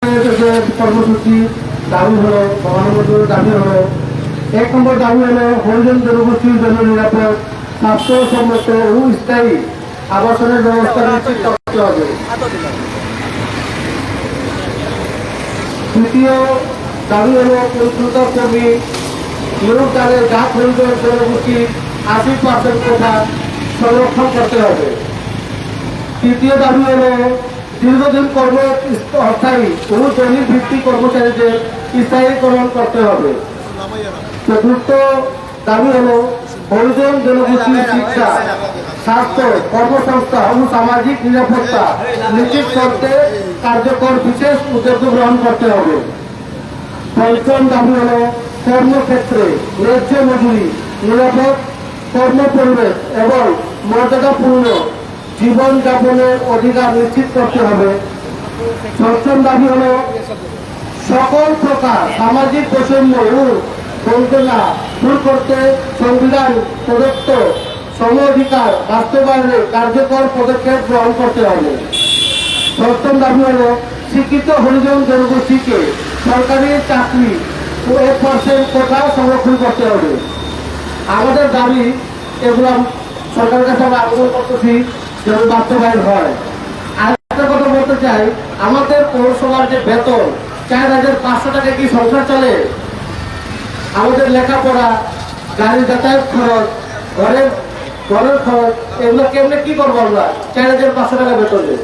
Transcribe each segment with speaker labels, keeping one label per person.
Speaker 1: কর্মসূচি দাবি হলো গণমানুষের দাবি হলো 1 নম্বর দাবি হলো হরিজন জনগোষ্ঠীর জন্য নিরাপদ স্বাস্থ্যসম্মত ও স্থায়ী আবাসনের ব্যবস্থা নিশ্চিত করতে হবে। দ্বিতীয় দাবি হলো পরিচ্ছন্নতা কর্মী নিয়োগকালে জাত হরিজন জনগোষ্ঠীর 80% কোটা সংরক্ষণ করতে হবে। তৃতীয় দাবি হলো দীর্ঘদিন অস্থায়ী ও দৈনিক ভিত্তিক কর্মচারীদের স্থায়ীকরণ করতে হবে। চতুর্থ দাবি হল হরিজন জনগোষ্ঠীর শিক্ষা, স্বাস্থ্য, কর্মসংস্থান ও সামাজিক নিরাপত্তা নিশ্চিত করতে কার্যকর বিশেষ উদ্যোগ গ্রহণ করতে হবে। পঞ্চম দাবি হল কর্মক্ষেত্রে ন্যায্য মজুরি, নিরাপদ কর্ম পরিবেশ এবং মর্যাদাপূর্ণ জীবনযাপনের অধিকার নিশ্চিত করতে হবে। ষষ্ঠম দাবি হল সকল প্রকার সামাজিক বৈষম্য ও বঞ্চনা দূর করতে সংবিধান প্রদত্ত সম অধিকার বাস্তবায়নে কার্যকর পদক্ষেপ গ্রহণ করতে হবে। সপ্তম দাবি হল শিক্ষিত হরিজন জনগোষ্ঠীকে সরকারি চাকরি ও 1% কোটা সংরক্ষণ করতে হবে। আমাদের দাবি এগুলো সরকারের কাছে আমরা আবেদন করতেছি যেন বাস্তবায়ন হয়। আর একটা কথা বলতে চাই, আমাদের পৌরসভার যে বেতন 4500 টাকা কি সংসার চলে? আমাদের লেখাপড়া, গাড়ি যাতায়াত খরচ, ঘরের খরচ, এগুলো কেমনে কি করবো আমরা 4500 টাকা বেতনে?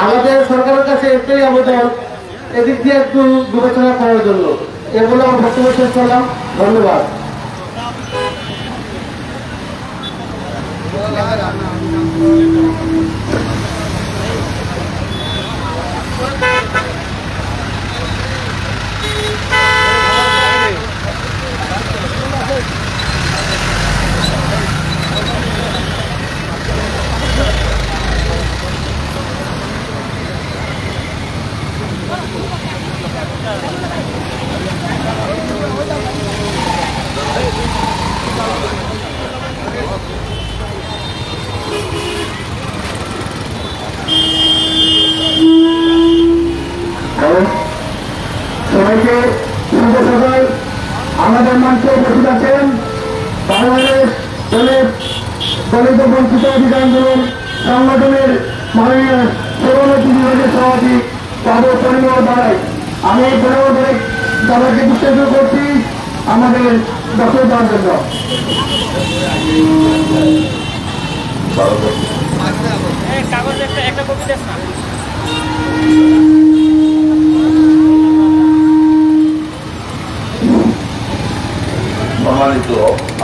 Speaker 1: আমাদের সরকারের কাছে একটাই আবেদন, এদিক দিয়ে একটু বিবেচনা করার জন্য। এগুলো আমার বক্তব্য শেষ করলাম। ধন্যবাদ। সবাইকে শুভ সকাল। আমাদের মঞ্চে উপস্থিত আছেন বাংলাদেশ দলিত বঞ্চিত অধিকার আন্দোলন সংগঠনের মাননীয় পৌরনীতি বিভাগের সভাপতি বাবু পরিমল বাড়াই। আমি পরিমল সবাইকে উৎসাহিত করছি আমাদের বক্তব্য দেওয়ার জন্য।
Speaker 2: সম্মানিত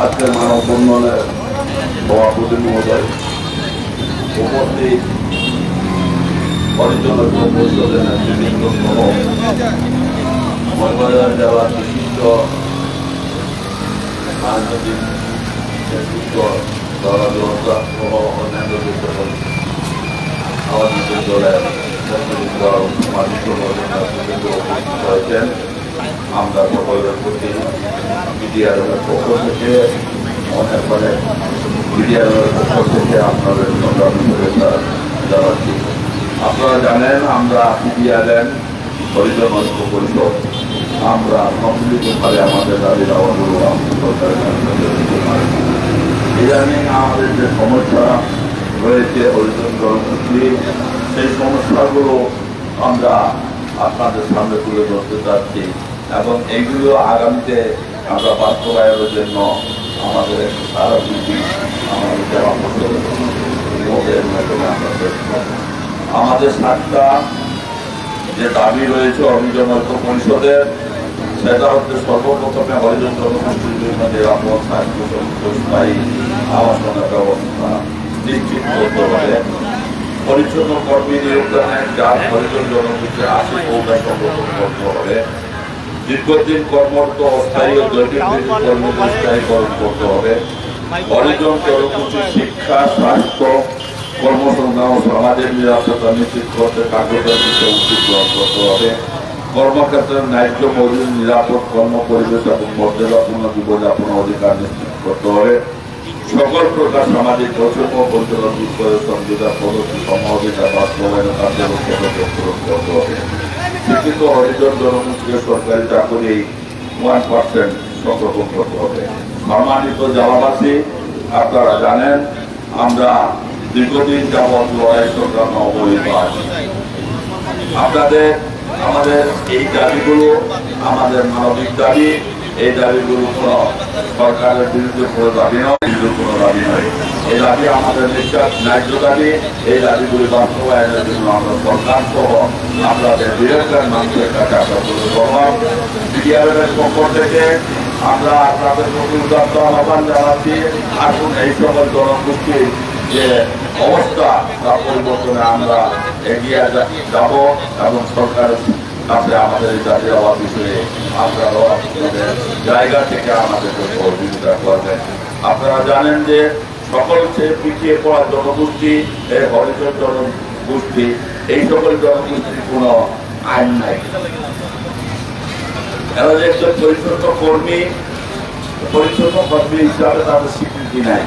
Speaker 2: আজকের মানব বন্ধনের সভাপতি মহোদয়, উপস্থিত পরিচালক পরিষদের নেতৃবৃন্দ সহ মঙ্গলবার জেলার বিশিষ্ট রাজনৈতিক নেতৃত্ব দলতা সহ অন্যান্য আমাদের দলের নেতৃবৃন্দ সামাজিক নেতৃবৃন্দ উপস্থিত হয়েছেন। আমরা সকলের প্রতি মিডিয়ার পক্ষ থেকে অনেক মিডিয়ার পক্ষ থেকে আপনাদের শুভেচ্ছা জানাচ্ছি। আপনারা জানেন আমরা পিডিআরএন হরিজন ঐক্য পরিষদ, আমরা সম্মিলিতভাবে আমাদের দাবি দাওয়াগুলো সরকারের ইদানিং আমাদের যে সমস্যা রয়েছে হরিজন জনগোষ্ঠী, সেই সমস্যাগুলো আমরা আপনাদের সামনে তুলে ধরতে চাচ্ছি এবং এইগুলো আগামীতে আমরা বাস্তবায়নের জন্য আমাদের একটু সারা বৃদ্ধি আমাদের দেওয়া আমাদের 7টা যে দাবি রয়েছে হরিজন ঐক্য পরিষদের, সেটা হচ্ছে সর্বপ্রথমে হরিজন জনগোষ্ঠীর জন্য নিরাপদ স্থায়ী আবাসনের ব্যবস্থা নিশ্চিত করতে হবে। পরিচ্ছন্ন কর্মী নিয়োগদানে যার হরিজন জনগোষ্ঠীর 80 কোটা সংরক্ষণ করতে হবে। দীর্ঘদিন কর্মরত অস্থায়ী ও দৈনিক কর্মীদের স্থায়ীকরণ করতে হবে। হরিজন জনগোষ্ঠীর শিক্ষা, স্বাস্থ্য, কর্মসংস্থান ও সমাজের নিরাপত্তা নিশ্চিত করতে কার্যকর উদ্যোগ গ্রহণ করতে হবে। কর্মক্ষেত্রের ন্যায্য মজুরি, নিরাপদ কর্ম পরিবেশ এবং মর্যাদাপূর্ণ জীবনযাপনের অধিকার নিশ্চিত করতে হবে। সকল প্রকার সামাজিক বৈষম্য বঞ্চনা দূর করে সংবিধান প্রদত্ত সম অধিকার বাস্তবায়নের কার্যকর পদক্ষেপ গ্রহণ করতে হবে। শিক্ষিত হরিজন জনগোষ্ঠীকে সরকারি চাকরি 1% সংরক্ষণ করতে হবে। সম্মানিত জেলাবাসী, আপনারা জানেন আমরা দীর্ঘদিন যাবৎ লড়াই সংগ্রামে অবহিত আছি। আমাদের এই দাবিগুলো আমাদের মানবিক দাবি। এই দাবিগুলো কোনো সরকারের বিরুদ্ধে কোনো দাবি নয়, কোনো দাবি নয়। এই দাবি আমাদের ন্যায্য দাবি। এই দাবিগুলি বাস্তবায়নের জন্য আমরা সরকার সহ আপনাদের বৃহত্তর মানুষের কাছে বিডিআরএফের পক্ষ থেকে আমরা আপনাদের প্রতি উদাত্ত আহ্বান জানাচ্ছি। আসুন এই সকল জনগোষ্ঠীর যে অবস্থা তার পরিবর্তনে আমরা এগিয়ে যাব এবং সরকারের কাছে আমাদের এই দাবি হওয়ার বিষয়ে আপনারাও আপনাদের জায়গা থেকে আমাদেরকে সহযোগিতা করবেন। আপনারা জানেন যে সকল চেয়ে পিছিয়ে পড়া জনগোষ্ঠী, এই হরিজন জনগোষ্ঠী, এই সকল জনগোষ্ঠীর কোনো আইন নাই। এরা যে একজন পরিচ্ছন্ন কর্মী হিসাবে তাদের স্বীকৃতি নাই।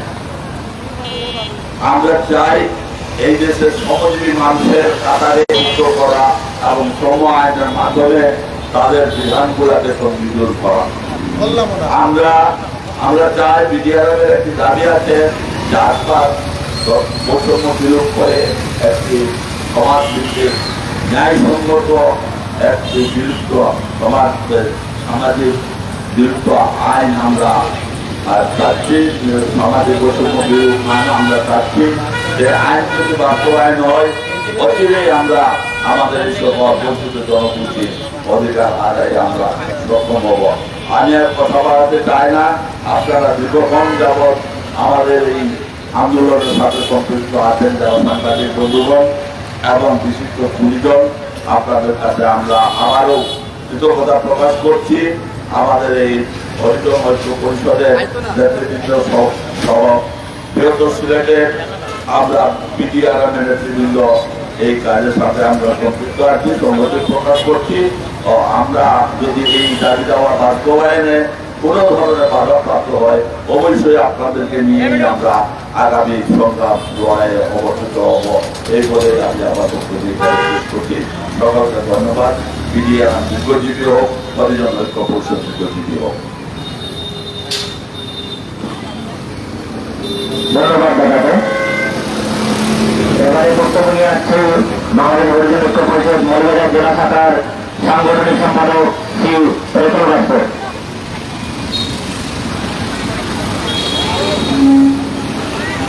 Speaker 2: আমরা চাই এই দেশের শ্রমজীবী মানুষের কাতারে যুক্ত করা এবং শ্রম আইনের মাধ্যমে তাদের বিধানগুলোকে সংযোজন করা। আমরা চাই বিডিআরএফের একটি দাবি আছে, চারবার বৈষম্য বিলোপ করে একটি সমাজ ভিত্তিক ন্যায়সঙ্গত একটি বিলুপ্ত সামাজিক বিলুপ্ত আইন আমরা চাচ্ছি। সামাজিক বৈষম্য বিরোধ আইন আমরা চাচ্ছি। যে আইন যদি বাস্তবায়ন হয়, অচিরেই আমরা আমাদের এই সকল বঞ্চিত জনগোষ্ঠীর অধিকার আদায়ে আমরা সক্ষম হব। আমি আর কথা বাড়াতে চাই না। আপনারা দীর্ঘক্ষণ যাবৎ আমাদের এই আন্দোলনের সাথে সম্পৃক্ত আছেন যারা সাংবাদিক বন্ধুগণ এবং বিশিষ্ট গুণীজন, আপনাদের কাছে আমরা আবারও কৃতজ্ঞতা প্রকাশ করছি। আমাদের এই হরিজন ঐক্য পরিষদের নেতৃবৃন্দ সহ বৃহত্তর সিলেটের আমরা বিডিআরএফ নেতৃবৃন্দ এই কাজের সাথে আমরা সম্পৃক্ত আছি, সংগতি প্রকাশ করছি। আমরা যদি এই দাবি দেওয়া বাস্তবায়নে কোনো ধরনের বাধাপ্রাপ্ত হয়, অবশ্যই আপনাদেরকে নিয়ে আমরা আগামী সংগ্রাম লড়াইয়ে অবস্থিত হব। এই বলে আমি আমার বক্তব্য শেষ করছি। সকলকে ধন্যবাদ। বিডিআরএফ দীর্ঘজীবী হোক, হরিজন ঐক্য পরিষদ দীর্ঘজীবী হোক।
Speaker 3: ধন্যবাদ দাদাকে। এবারে বক্তব্য নিয়ে আসছে বাংলাদেশ হরিজন ঐক্য পরিষদ মৌলভীবাজার জেলা শাখার সাংগঠনিক সম্পাদক শ্রী রেতন রাষ্ট্র।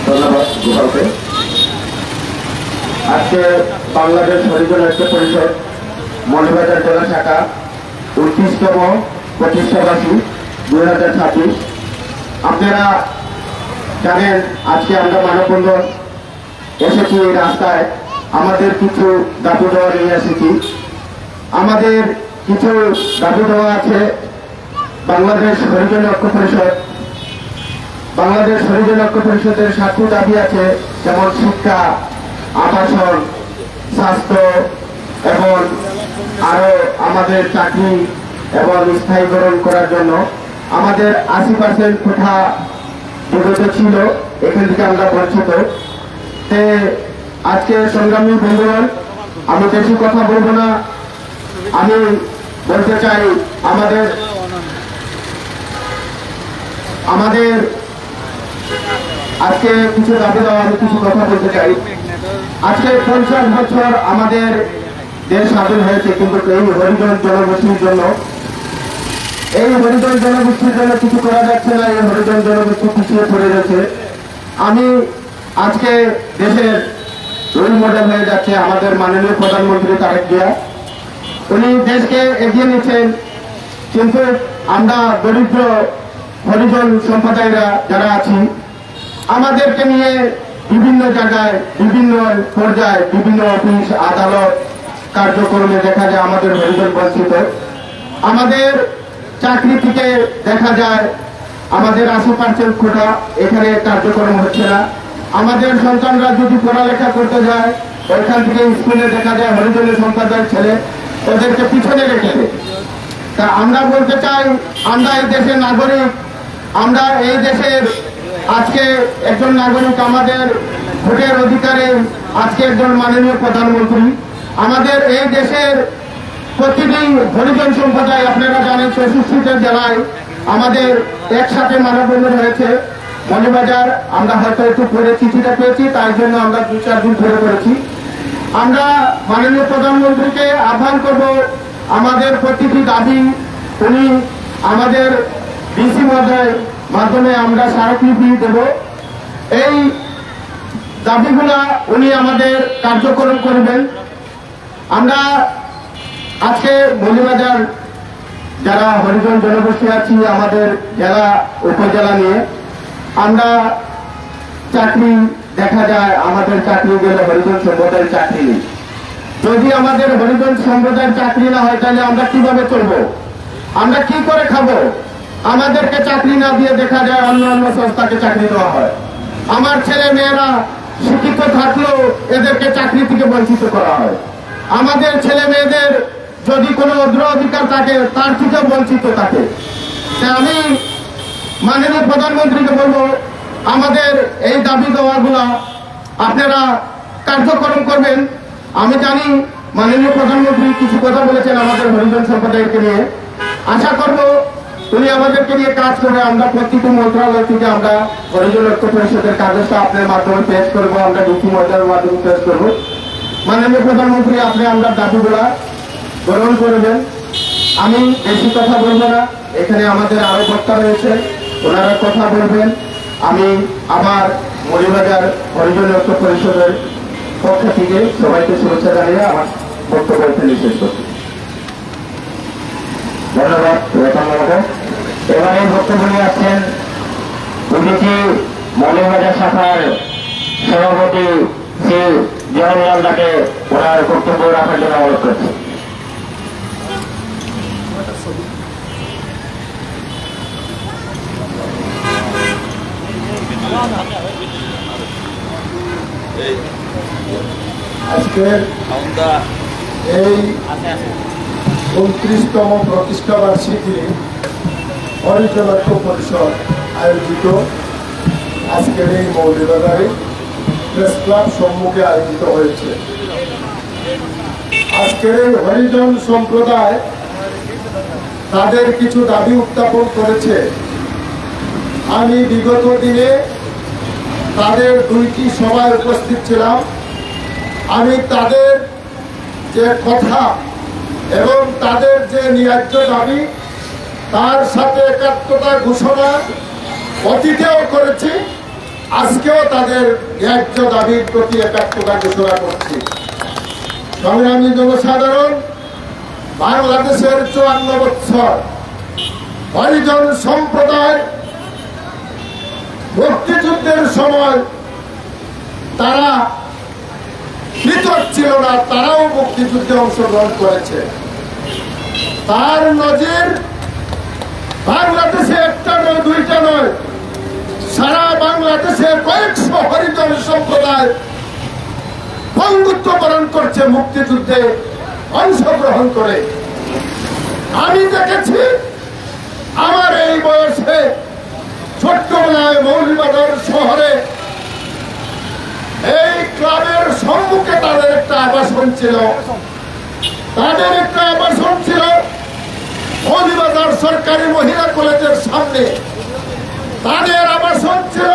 Speaker 1: ধন্যবাদ গোপালকে। আজকে বাংলাদেশ হরিজন ঐক্য পরিষদ মৌলভীবাজার জেলা শাখা 29তম প্রতিষ্ঠাবার্ষিকী 2026। আপনারা জানেন আজকে আমরা মানববন্ধন এসেছি এই রাস্তায়। আমাদের কিছু দাবি দেওয়া নিয়ে এসেছি। আমাদের কিছু দাবি দেওয়া আছে। বাংলাদেশ হরিজন ঐক্য পরিষদের 7টি দাবি আছে, যেমন শিক্ষা, আবাসন, স্বাস্থ্য এবং আরো আমাদের চাকরি এবং স্থায়ীকরণ করার জন্য। আমাদের 80% কোঠা বিগত ছিল, এখান থেকে আমরা বঞ্চিত। আজকে সংগ্রামী বন্ধুগণ, আমি বেশি কথা বলবো না। আমি বলতে চাই আমাদের আজকে কিছু দাবি দেওয়া, আমি কিছু কথা বলতে চাই। আজকে 50 বছর আমাদের দেশ স্বাধীন হয়েছে, কিন্তু এই হরিজন জনগোষ্ঠীর জন্য কিছু করা যাচ্ছে না। এই হরিজন জনগোষ্ঠী পিছিয়ে পড়ে গেছে। আমি আজকে দেশের রোল মডেল হয়ে যাচ্ছে আমাদের মাননীয় প্রধানমন্ত্রী তারেক জিয়া। উনি দেশকে এগিয়ে নিচ্ছেন, কিন্তু আমরা দরিদ্র হরিজন সম্প্রদায়রা যারা আছি, আমাদেরকে নিয়ে বিভিন্ন জায়গায়, বিভিন্ন পর্যায়ে, বিভিন্ন অফিস আদালত কার্যক্রমে দেখা যায় আমাদের হরিজন বঞ্চিত। আমাদের চাকরি থেকে দেখা যায় আমাদের 80% কোটা এখানে কার্যক্রম হচ্ছে না। আমাদের সন্তানরা যদি পড়ালেখা করতে যায়, ওইখান থেকে স্কুলে দেখা যায় হরিজনের সম্প্রদায়ের ছেলে, ওদেরকে পিছনে রেখে দেয়। তা আমরা বলতে চাই, আমরা এই দেশের নাগরিক, আমরা এই দেশের আজকে একজন নাগরিক, আমাদের ভোটের অধিকারে আজকে একজন মাননীয় প্রধানমন্ত্রী। আমাদের এই দেশের প্রতিটি হরিজন সম্প্রদায় আপনারা জানেন 64টা জেলায় আমাদের একসাথে মানববন্ধন হয়েছে। মৌলভীবাজার আমরা হয়তো একটু পরে চিঠিটা পেয়েছি, তাই জন্য আমরা 2-4 দিন ধরে করেছি। আমরা মাননীয় প্রধানমন্ত্রীকে আহ্বান করব, আমাদের প্রতিটি দাবি উনি আমাদের ডিসি মহোদয়ের মাধ্যমে আমরা স্মারকলিপি দেব। এই দাবিগুলা উনি আমাদের কার্যকরণ করবেন। আমরা আজকে মৌলভীবাজার যারা হরিজন জনগোষ্ঠী আছি আমাদের জেলা উপজেলা নিয়ে আমরা চাকরি দেখা যায় আমাদের চাকরি গেলে হরিজন সম্প্রদায়ের চাকরি নেই। যদি আমাদের হরিজন সম্প্রদায়ের চাকরি না হয় তাহলে আমরা কিভাবে চলবো, আমরা কি করে খাবো? আমাদেরকে চাকরি না দিয়ে দেখা যায় অন্য অন্য সংস্থাকে চাকরি দেওয়া হয়। আমার ছেলে মেয়েরা শিক্ষিত থাকলেও এদেরকে চাকরি থেকে বঞ্চিত করা হয়। আমাদের ছেলে মেয়েদের যদি কোনো অগ্রাধিকার থাকে তার থেকে বঞ্চিত থাকে। তাই আমি মাননীয় প্রধানমন্ত্রীকে বলবো আমাদের এই দাবি দেওয়াগুলা আপনারা কার্যকরণ করবেন। আমি জানি মাননীয় প্রধানমন্ত্রী কিছু কথা বলেছেন আমাদের হরিজন সম্প্রদায়কে নিয়ে। আশা করব উনি আমাদেরকে নিয়ে কাজ করে আমরা প্রতিটি মন্ত্রণালয় থেকে আমরা হরিজন ঐক্য পরিষদের কাগজটা আপনার মাধ্যমে পেশ করবো, আমরা ডিসি মহোদয়ের মাধ্যমে পেশ করবো। মাননীয় প্রধানমন্ত্রী আপনি আমরা দাবিগুলা গ্রহণ করবেন। আমি বেশি কথা বলবো না, এখানে আমাদের আরো বক্তা রয়েছে, ওনারা কথা বলবেন। আমি আমার মৌলভীবাজার হরিজন ঐক্য পরিষদের পক্ষ থেকে সবাইকে শুভেচ্ছা জানিয়ে আমার বক্তব্য এখানে শেষ করছি।
Speaker 3: ধন্যবাদ রতন। এবারে বক্তব্য নিয়ে আসছেন উদিচি মৌলভীবাজার শাখার সভাপতি শ্রী জওহরলাল দাকে ওনার বক্তব্য রাখার জন্য অনুরোধ করছি।
Speaker 1: আজকের এই 29তম প্রতিষ্ঠা বার্ষিকী হরিজন ঐক্য পরিষদ আয়োজিত আজকের এই মৌলভীবাজারে প্রেস ক্লাব সম্মুখে আয়োজিত হয়েছে। আজকের এই হরিজন সম্প্রদায় তাদের কিছু দাবি উত্থাপন করেছে। আমি বিগত দিনে তাদের 2টি সভায় উপস্থিত ছিলাম। আমি তাদের যে কথা এবং তাদের যে ন্যায্য দাবি তার সাথে একাত্মতা ঘোষণা অতীতেও করেছি, আজকেও তাদের ন্যায্য দাবির প্রতি একাত্মতা ঘোষণা করছি। সংগ্রামী জনসাধারণ, বাংলাদেশের 54 বছর হরিজন সম্প্রদায় মুক্তিযুদ্ধের সময় তারা পৃথক ছিল না, তারাও মুক্তিযুদ্ধে অংশগ্রহণ করেছে। তার নজির বাংলাদেশে একটা নয়, 2টা নয়, সারা বাংলাদেশে কয়েকশো হরিজন সম্প্রদায় বন্ধুত্ব বরণ করছে মুক্তিযুদ্ধে অংশগ্রহণ করে। আমি দেখেছি আমার এই বয়সে ছোট্টবেলায় মৌলভীবাজার শহরে এই ক্লাবের সম্মুখে তাদের একটা আবাসন ছিল, মৌলভীবাজার সরকারি মহিলা কলেজের সামনে। তাদের আবাসন ছিল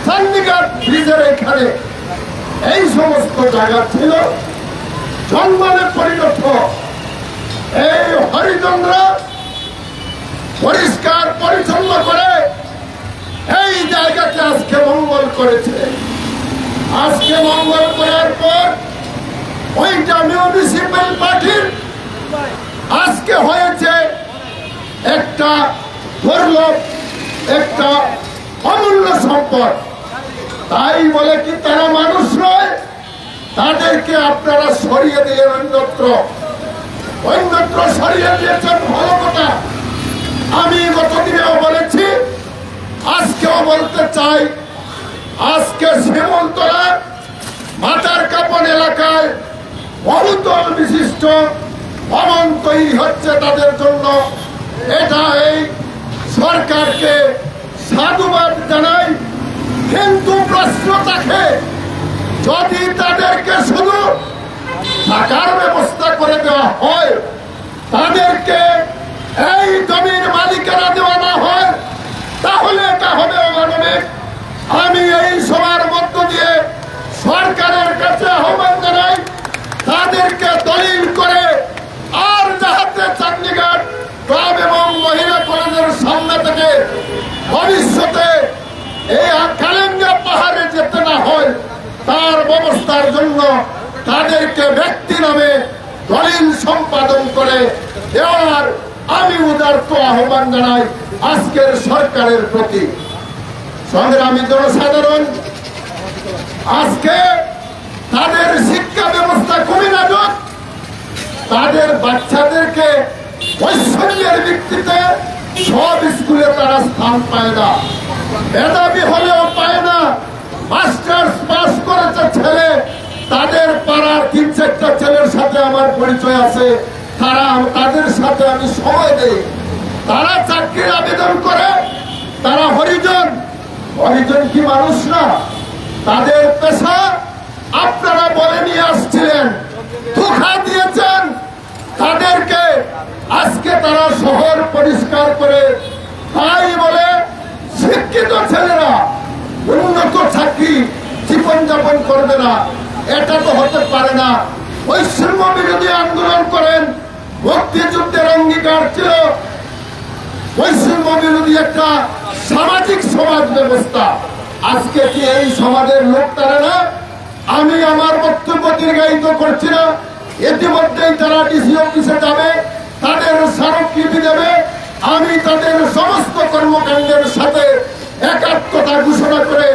Speaker 1: চণ্ডীগড় ব্রিজের এখানে। এই সমস্ত জায়গা ছিল জঙ্গলে পরিণত। এই হরিজনরা পরিষ্কার পরিচ্ছন্ন করে এই জায়গাকে আজকে মঙ্গল করেছে। আজকে মঙ্গল করার পর ওইটা মিউনিসিপ্যাল পার্টির আজকে হয়েছে একটা দুর্লভ, একটা অমূল্য সম্পদ। তাই বলে কি তারা মানুষ নয়? তাদেরকে আপনারা সরিয়ে দিলেন অন্যত্র সরিয়ে দিয়েছেন, ভালো কথা। আমি গতদিনেও বলেছি, আজকেও বলতে চাই, আজকে শ্রীমন্তলা মাতার কাপন এলাকায় বহুতল বিশিষ্ট ভবন তৈরি হচ্ছে তাদের জন্য। এটা এই সরকারকে সাধুবাদ জানাই, কিন্তু প্রশ্ন থাকে যদি তাদেরকে শুধু
Speaker 4: থাকার ব্যবস্থা করে দেওয়া হয়, তাদেরকে এই জমির মালিকানা দেওয়া না হয়, তাহলে এটা হবে অমানবিক। আমি এই সবার মধ্য দিয়ে সরকারের কাছে আহ্বান জানাই, তাদেরকে দলিল করে আর যাহাতে চণ্ডীগড় ক্লাব এবং মহিলা কলেজের সামনে থেকে ভবিষ্যতে এই কালেঙ্গা পাহাড়ে যেতে না হয়, তার ব্যবস্থার জন্য তাদেরকে ব্যক্তি নামে দলিল সম্পাদন করে দেওয়ার আমি উদারত আহ্বান জানাই আজকের সরকারের প্রতি। সংগ্রামী জনসাধারণ, আজকে তাদের শিক্ষা ব্যবস্থা খুবই নাজুক। তাদের বাচ্চাদেরকে বৈষম্যের ভিত্তিতে সব স্কুলে তারা স্থান পায় না, মেধাবী হলেও পায় না। মাস্টার্স পাস করেছে ছেলে, তাদের পাড়ার 3-4টা ছেলের সাথে আমার পরিচয় আছে, তাদের সাথে আমি সময় দেই। তারা চাকরির আবেদন করে, তারা হরিজন। হরিজন কি মানুষ না? তাদের পেশা আপনারা বলে নিয়ে আসছিলেন, ধোঁকা দিয়েছেন তাদেরকে। আজকে তারা শহর পরিষ্কার করে তাই বলে শিক্ষিত ছেলেরা উন্নত চাকরি জীবনযাপন করবে না, এটা তো হতে পারে না। বৈষম্য বিরোধী আন্দোলন করেন, মুক্তিযুদ্ধের অঙ্গীকার ছিল বৈষম্য বিরোধী একটা সামাজিক সমাজ ব্যবস্থা। আজকে কি এই সমাজের লোক তারা না? আমি আমার বক্তব্য দীর্ঘায়িত করছি না। ইতিমধ্যেই তারা ডিসি অফিসে যাবে, তাদের স্মারকলিপি দেবে। আমি তাদের সমস্ত কর্মকাণ্ডের সাথে একাত্মতা ঘোষণা করে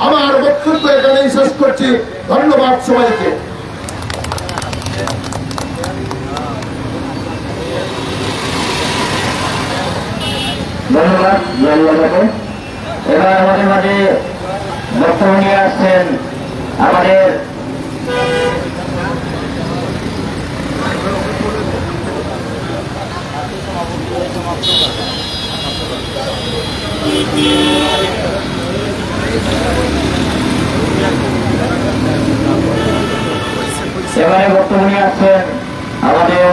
Speaker 4: আমার বক্তব্য এখানেই শেষ করছি। ধন্যবাদ সবাইকে।
Speaker 3: ধন্যবাদ জয়াকে। এবার আমাদের মাঝে বক্তব্য নিয়ে আসছেন আমাদের এবারে বক্তব্য নিয়ে আসছেন আমাদের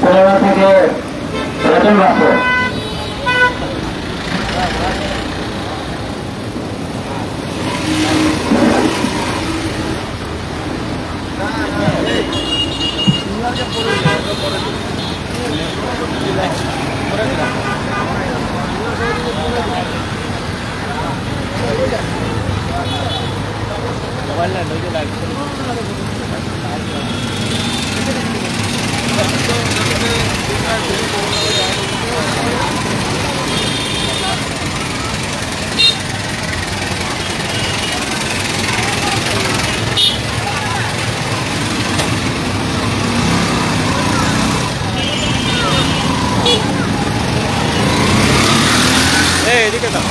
Speaker 3: খুলনা থেকে রতন বাসু।
Speaker 5: এদিকে দাও।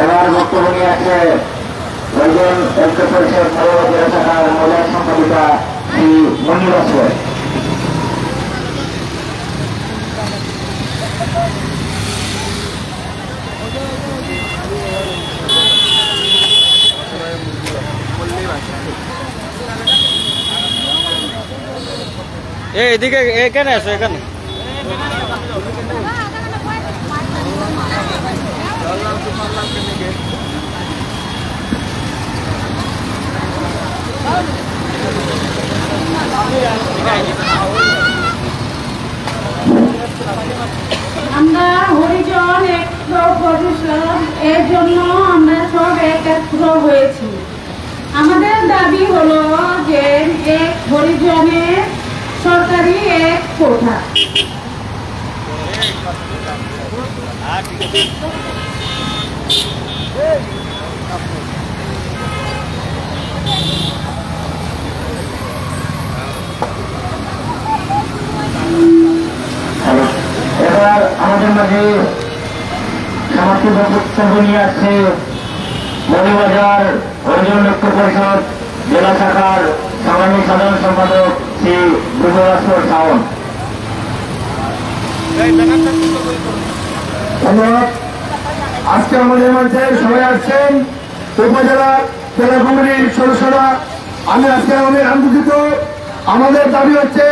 Speaker 3: এবার বক্তব্য নিয়ে আছে একজন ঐক্য পরিষদ সভাপতি শাখার মহিলা সম্পাদিকা শ্রী মনির আসর।
Speaker 5: এদিকে এখানে আসো, এখানে।
Speaker 6: আমরা হরিজন ঐক্য পরিষদ, এর জন্য আমরা সব একত্র হয়েছি। আমাদের দাবি হলো যে এক হরিজনের সরকারি এক কোঠা।
Speaker 3: আমাদের মাঝে সমাজকে বক্তব্য নিয়ে আসছে মৌলভীবাজার হরিজন ঐক্য পরিষদ জেলা শাখার সাংগঠনিক সাধারণ সম্পাদক শ্রী দুর্গাস্কর শাওন।
Speaker 1: ধন্যবাদ। আজকে আমাদের মধ্যে সবাই আসছেন উপজেলা জেলা কমিটির সদস্যরা। আমি আজকে অনেক আনন্দিত। আমাদের দাবি হচ্ছে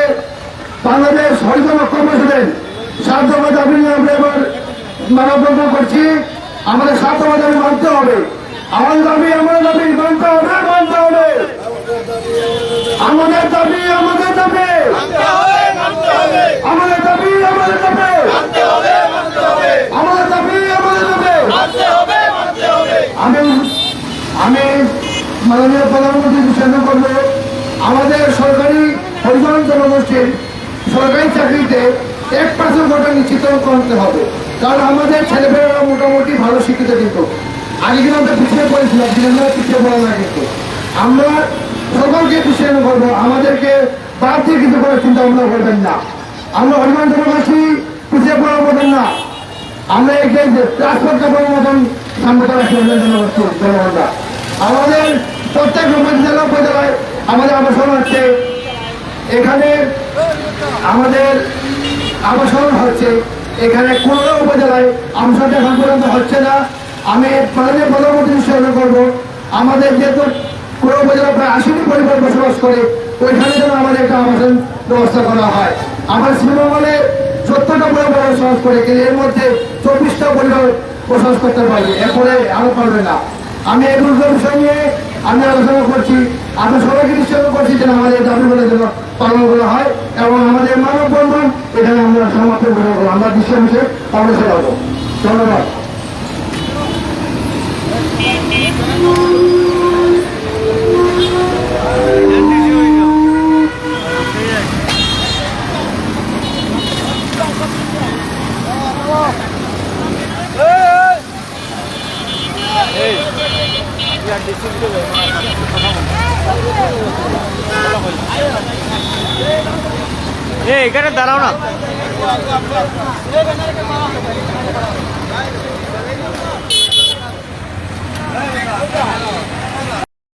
Speaker 1: বাংলাদেশ হরিজন ঐক্য পরিষদের 7 দফা দাবি নিয়ে আমরা এবার মানববন্ধন করছি। আমাদের 7 দফা দাবি মানতে হবে। আমাদের দাবি মানতে হবে, মানতে হবে। আমাদের দাবি আমাদের দাবি আমাদের দাবি আমাদের দাবি আমাদের দাবি আমাদের দাবি। আমি মাননীয় প্রধানমন্ত্রী ঘোষণা করব, আমাদের সরকারি হরিজন জনগোষ্ঠীর সরকারি চাকরিতে 1% কোটা নিশ্চিত করতে হবে। কারণ আমাদের ছেলেমেয়েরা মোটামুটি ভালো শিক্ষিত, কিন্তু আগে কিন্তু আমরা পিছিয়ে পড়েছিলাম, পিছিয়ে পড়া না। কিন্তু আমরা সকলকে পিছিয়ে করবো, আমাদেরকে বাদ দিয়ে কিছু করার চিন্তা ভাবনা করবেন না। আমরা হরিজন জনগোষ্ঠী পিছিয়ে পড়ার মতন না, আমরা রাজপথ কাপড়ের মতন সামনে রাখি জনগণরা। আমাদের প্রত্যেক জেলা উপজেলায় আমাদের আবাসন হচ্ছে, এখানে আমাদের আবাসন হচ্ছে, এখানে 15 উপজেলায় আবাসন এখন পর্যন্ত হচ্ছে না। আমি মাননীয় প্রধানমন্ত্রী সহায়তা করবো, আমাদের যেহেতু 15 উপজেলা প্রায় 80টি পরিবার বসবাস করে, ওইখানে যেন আমাদের একটা আবাসন ব্যবস্থা করা হয়। আমার শ্রীমঙ্গলে 70টা পরিবার বসবাস করে, কিন্তু এর মধ্যে 24টা পরিবার বসবাস করতে পারবে, এরপরে আরো পারবে না। আমি এগুলোর বিষয় নিয়ে আমি আলোচনা করছি, আমি সবাইকে নিশ্চিত করছি যেন আমাদের দাবিগুলো যেন পালন করা হয় এবং আমাদের মানববন্ধন এখানে আমরা সমাপ্ত করে আমরা দৃশ্য বিষয়ে অগ্রসর হব। ধন্যবাদ।
Speaker 5: এখানে দাঁড়াও না।